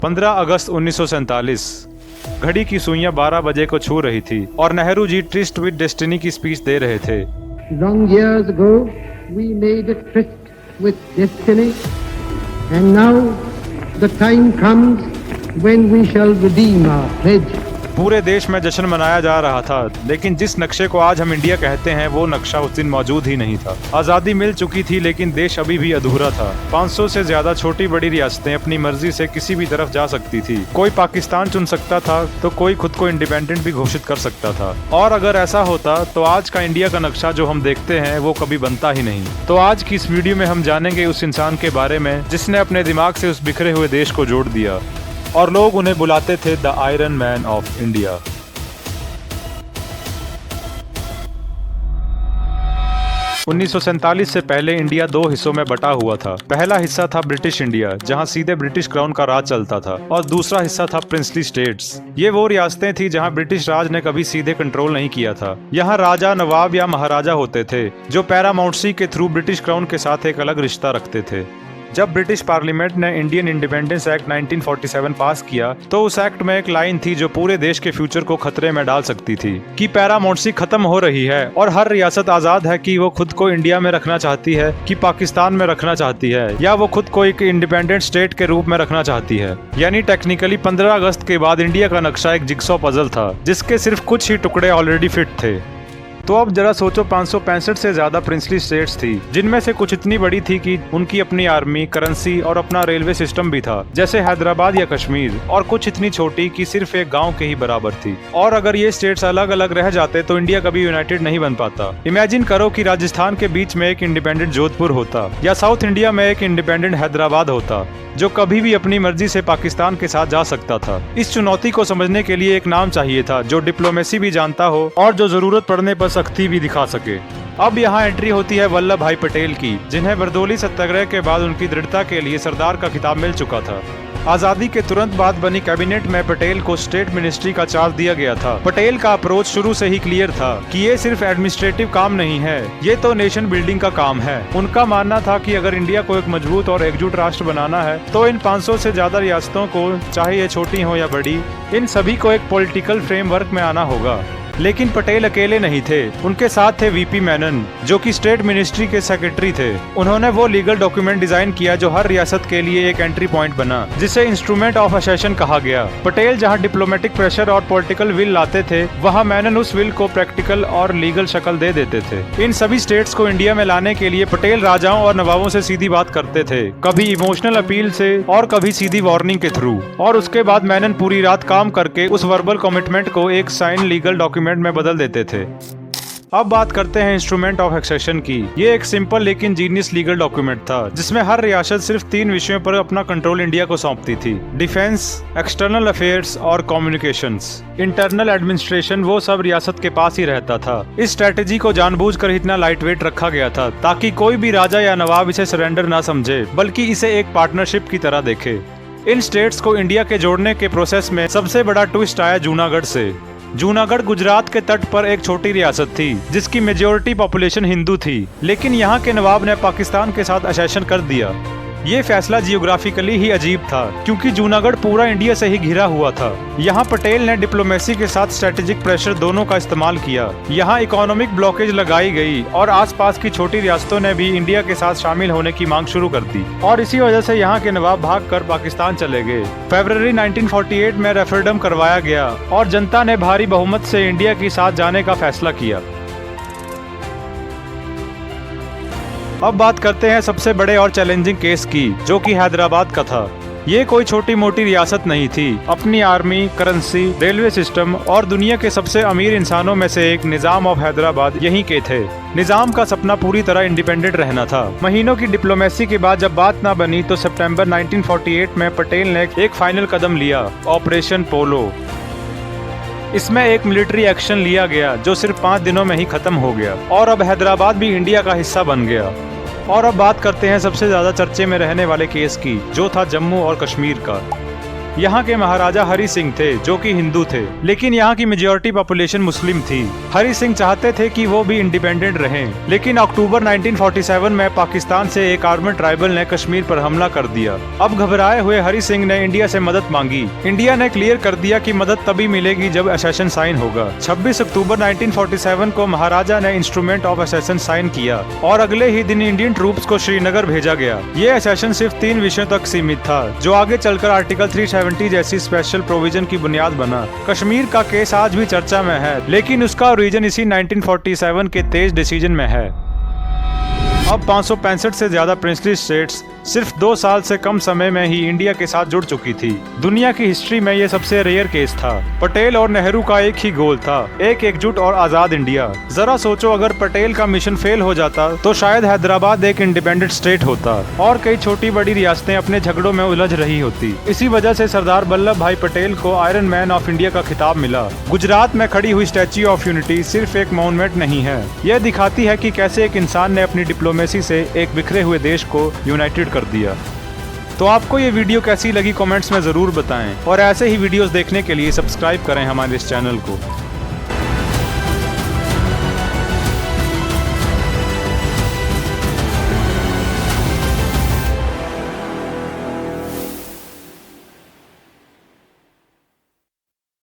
15 अगस्त 1947 घड़ी की सुइयां 12 बजे को छू रही थी और Nehru ji tourist with destiny की स्पीच दे रहे थे। Long years ago, we made a tryst with destiny, and now the time comes when we shall redeem our pledge. पूरे देश में जश्न मनाया जा रहा था, लेकिन जिस नक्शे को आज हम इंडिया कहते हैं वो नक्शा उस दिन मौजूद ही नहीं था। आज़ादी मिल चुकी थी, लेकिन देश अभी भी अधूरा था। 500 से ज्यादा छोटी बड़ी रियासतें अपनी मर्जी से किसी भी तरफ जा सकती थी। कोई पाकिस्तान चुन सकता था तो कोई खुद को इंडिपेंडेंट भी घोषित कर सकता था। और अगर ऐसा होता तो आज का इंडिया का नक्शा जो हम देखते हैं वो कभी बनता ही नहीं। तो आज की इस वीडियो में हम जानेंगे उस इंसान के बारे में जिसने अपने दिमाग से उस बिखरे हुए देश को जोड़ दिया और लोग उन्हें बुलाते थे the iron man of India. उन्नीस से पहले इंडिया 2 हिस्सों में बटा हुआ था। पहला हिस्सा था ब्रिटिश इंडिया, जहां सीधे ब्रिटिश क्राउन का राज चलता था, और दूसरा हिस्सा था प्रिंसली स्टेट्स। ये वो रियासतें थी जहां ब्रिटिश राज ने कभी सीधे कंट्रोल नहीं किया था। यहाँ राजा, नवाब या महाराजा होते थे जो पैरामाउंटसी के थ्रू ब्रिटिश क्राउन के साथ एक अलग रिश्ता रखते थे। जब ब्रिटिश पार्लियामेंट ने इंडियन इंडिपेंडेंस एक्ट 1947 पास किया तो उस एक्ट में एक लाइन थी जो पूरे देश के फ्यूचर को खतरे में डाल सकती थी कि पैरामाउंटसी खत्म हो रही है और हर रियासत आजाद है कि वो खुद को इंडिया में रखना चाहती है कि पाकिस्तान में रखना चाहती है या वो खुद को एक इंडिपेंडेंट स्टेट के रूप में रखना चाहती है। यानी टेक्निकली 15 अगस्त के बाद इंडिया का नक्शा एक जिगसॉ पजल था जिसके सिर्फ कुछ ही टुकड़े ऑलरेडी फिट थे। तो अब जरा सोचो, 565 से ज्यादा प्रिंसली स्टेट्स थी, जिनमें से कुछ इतनी बड़ी थी कि उनकी अपनी आर्मी, करेंसी और अपना रेलवे सिस्टम भी था, जैसे हैदराबाद या कश्मीर, और कुछ इतनी छोटी कि सिर्फ एक गांव के ही बराबर थी। और अगर ये स्टेट्स अलग अलग रह जाते तो इंडिया कभी यूनाइटेड नहीं बन पाता। इमेजिन करो कि राजस्थान के बीच में एक इंडिपेंडेंट जोधपुर होता या साउथ इंडिया में एक इंडिपेंडेंट हैदराबाद होता जो कभी भी अपनी मर्जी से पाकिस्तान के साथ जा सकता था। इस चुनौती को समझने के लिए एक नाम चाहिए था जो डिप्लोमेसी भी जानता हो और जो जरूरत पड़ने पर सख्ती भी दिखा सके। अब यहाँ एंट्री होती है वल्लभ भाई पटेल की, जिन्हें बरदौली सत्याग्रह के बाद उनकी दृढ़ता के लिए सरदार का खिताब मिल चुका था। आजादी के तुरंत बाद बनी कैबिनेट में पटेल को स्टेट मिनिस्ट्री का चार्ज दिया गया था। पटेल का अप्रोच शुरू से ही क्लियर था कि ये सिर्फ एडमिनिस्ट्रेटिव काम नहीं है, ये तो नेशन बिल्डिंग का काम है। उनका मानना था कि अगर इंडिया को एक मजबूत और एकजुट राष्ट्र बनाना है तो इन 500 से ज्यादा रियासतों को, चाहे ये छोटी हो या बड़ी, इन सभी को एक पॉलिटिकल फ्रेमवर्क में आना होगा। लेकिन पटेल अकेले नहीं थे, उनके साथ थे वीपी मेनन जो कि स्टेट मिनिस्ट्री के सेक्रेटरी थे। उन्होंने वो लीगल डॉक्यूमेंट डिजाइन किया जो हर रियासत के लिए एक एंट्री पॉइंट बना, जिसे इंस्ट्रूमेंट ऑफ असेशन कहा गया। पटेल जहां डिप्लोमेटिक प्रेशर और पॉलिटिकल विल लाते थे, वहां मेनन उस विल को प्रैक्टिकल और लीगल शक्ल दे देते थे। इन सभी स्टेट्स को इंडिया में लाने के लिए पटेल राजाओं और नवाबों से सीधी बात करते थे, कभी इमोशनल अपील से और कभी सीधी वार्निंग के थ्रू, और उसके बाद मेनन पूरी रात काम करके उस वर्बल कमिटमेंट को एक साइन लीगल डॉक्यूमेंट में बदल देते थे। अब बात करते हैं इंस्ट्रूमेंट ऑफ एक्सेशन की। ये एक सिंपल लेकिन जीनियस लीगल डॉक्यूमेंट था जिसमें हर रियासत सिर्फ 3 विषयों पर अपना कंट्रोल इंडिया को सौंपती थी: डिफेंस, एक्सटर्नल अफेयर्स और कम्युनिकेशंस। इंटरनल एडमिनिस्ट्रेशन वो सब रियासत के पास ही रहता था। इस स्ट्रेटेजी को जानबूझकर इतना लाइट वेट रखा गया था ताकि कोई भी राजा या नवाब इसे सरेंडर ना समझे, बल्कि इसे एक पार्टनरशिप की तरह देखे। इन स्टेट्स को इंडिया के जोड़ने के प्रोसेस में सबसे बड़ा ट्विस्ट आया जूनागढ़ से। जूनागढ़ गुजरात के तट पर एक छोटी रियासत थी जिसकी मेजॉरिटी पॉपुलेशन हिंदू थी, लेकिन यहाँ के नवाब ने पाकिस्तान के साथ असेशन कर दिया। ये फैसला जियोग्राफिकली ही अजीब था क्योंकि जूनागढ़ पूरा इंडिया से ही घिरा हुआ था। यहाँ पटेल ने डिप्लोमेसी के साथ स्ट्रेटेजिक प्रेशर दोनों का इस्तेमाल किया। यहाँ इकोनॉमिक ब्लॉकेज लगाई गई और आसपास की छोटी रियासतों ने भी इंडिया के साथ शामिल होने की मांग शुरू कर दी, और इसी वजह से यहाँ के नवाब भागकर पाकिस्तान चले गए। फरवरी 1948 में रेफरेंडम करवाया गया और जनता ने भारी बहुमत से इंडिया के साथ जाने का फैसला किया। अब बात करते हैं सबसे बड़े और चैलेंजिंग केस की, जो कि हैदराबाद का था। ये कोई छोटी मोटी रियासत नहीं थी। अपनी आर्मी, करेंसी, रेलवे सिस्टम और दुनिया के सबसे अमीर इंसानों में से एक निजाम ऑफ हैदराबाद यहीं के थे। निजाम का सपना पूरी तरह इंडिपेंडेंट रहना था। महीनों की डिप्लोमेसी के बाद जब बात ना बनी तो सितंबर 1948 में पटेल ने एक फाइनल कदम लिया, ऑपरेशन पोलो। इसमें एक मिलिट्री एक्शन लिया गया जो सिर्फ 5 दिनों में ही खत्म हो गया और अब हैदराबाद भी इंडिया का हिस्सा बन गया। और अब बात करते हैं सबसे ज्यादा चर्चे में रहने वाले केस की, जो था जम्मू और कश्मीर का। यहाँ के महाराजा हरि सिंह थे जो कि हिंदू थे, लेकिन यहाँ की मेजॉरिटी पॉपुलेशन मुस्लिम थी। हरि सिंह चाहते थे कि वो भी इंडिपेंडेंट रहें, लेकिन अक्टूबर 1947 में पाकिस्तान से एक आर्मड ट्राइबल ने कश्मीर पर हमला कर दिया। अब घबराए हुए हरि सिंह ने इंडिया से मदद मांगी। इंडिया ने क्लियर कर दिया कि मदद तभी मिलेगी जब एसेशन साइन होगा। 26 अक्टूबर 1947 को महाराजा ने इंस्ट्रूमेंट ऑफ एसेशन साइन किया और अगले ही दिन इंडियन ट्रूप्स को श्रीनगर भेजा गया। ये एसेशन सिर्फ 3 विषयों तक सीमित था, जो आगे चलकर आर्टिकल 370 जैसी स्पेशल प्रोविजन की बुनियाद बना। कश्मीर का केस आज भी चर्चा में है, लेकिन उसका ओरिजिन इसी 1947 के तेज डिसीजन में है। अब 565 से ज्यादा प्रिंसली स्टेट्स सिर्फ 2 साल से कम समय में ही इंडिया के साथ जुड़ चुकी थी। दुनिया की हिस्ट्री में ये सबसे रेयर केस था। पटेल और नेहरू का एक ही गोल था, एक एकजुट और आजाद इंडिया। जरा सोचो, अगर पटेल का मिशन फेल हो जाता तो शायद हैदराबाद एक इंडिपेंडेंट स्टेट होता और कई छोटी बड़ी रियासतें अपने झगड़ों में उलझ रही होती। इसी वजह से सरदार वल्लभ भाई पटेल को आयरन मैन ऑफ इंडिया का खिताब मिला। गुजरात में खड़ी हुई स्टैच्यू ऑफ यूनिटी सिर्फ एक मॉन्यूमेंट नहीं है, यह दिखाती है कि कैसे एक इंसान ने अपनी डिप्लोमेसी से एक बिखरे हुए देश को यूनाइटेड कर दिया। तो आपको ये वीडियो कैसी लगी कमेंट्स में जरूर बताएं और ऐसे ही वीडियोस देखने के लिए सब्सक्राइब करें हमारे इस चैनल को।